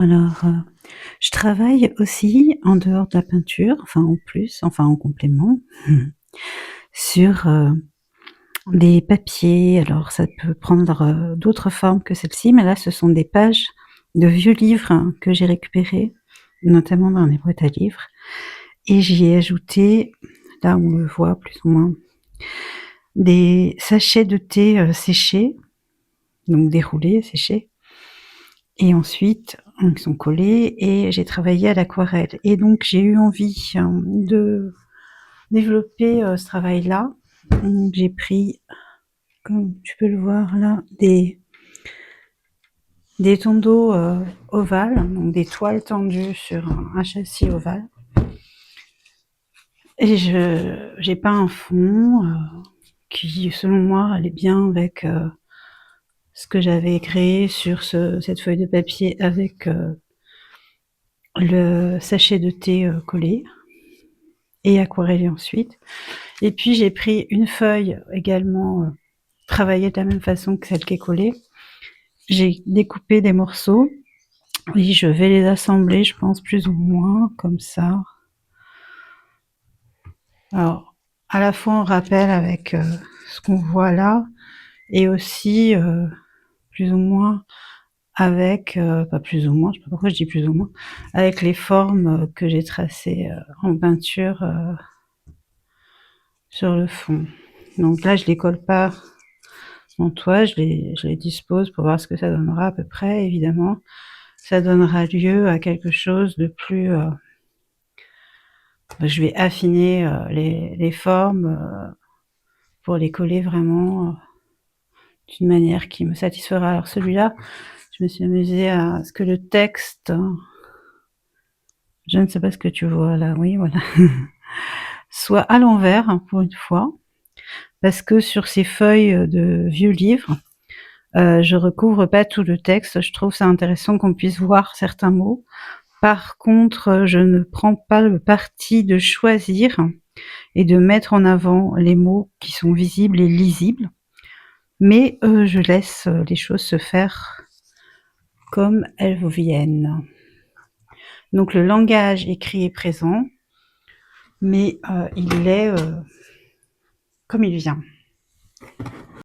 Alors, je travaille aussi en dehors de la peinture, enfin en plus, enfin en complément, sur, des papiers. Alors ça peut prendre, d'autres formes que celle-ci, mais là ce sont des pages de vieux livres que j'ai récupérés, notamment dans les boîtes à livres, et j'y ai ajouté, là on le voit plus ou moins, des sachets de thé, séchés, donc déroulés, séchés, et ensuite, ils sont collés et j'ai travaillé à l'aquarelle et donc j'ai eu envie, de développer, ce travail-là. Donc j'ai pris, comme tu peux le voir là, des tonneaux, ovales, donc des toiles tendues sur un châssis ovale, et j'ai peint un fond, qui selon moi allait bien avec, ce que j'avais créé sur cette feuille de papier avec, le sachet de thé, collé et aquarellé ensuite. Et puis j'ai pris une feuille également, travaillée de la même façon que celle qui est collée. J'ai découpé des morceaux et je vais les assembler, je pense plus ou moins comme ça. Alors, à la fois en rappel avec, ce qu'on voit là, et aussi, plus ou moins avec, pas plus ou moins, je sais pas pourquoi je dis plus ou moins, avec les formes, que j'ai tracées, en peinture, sur le fond. Donc là je les colle pas en toile, je les dispose pour voir ce que ça donnera à peu près. Évidemment, ça donnera lieu à quelque chose de plus, je vais affiner, les formes, pour les coller vraiment, d'une manière qui me satisfera. Alors celui-là, je me suis amusée à ce que le texte, je ne sais pas ce que tu vois là, oui voilà, soit à l'envers, pour une fois, parce que sur ces feuilles, de vieux livres, je recouvre pas tout le texte. Je trouve ça intéressant qu'on puisse voir certains mots. Par contre, je ne prends pas le parti de choisir et de mettre en avant les mots qui sont visibles et lisibles, mais je laisse, les choses se faire comme elles viennent. Donc le langage écrit est présent, mais il est, comme il vient.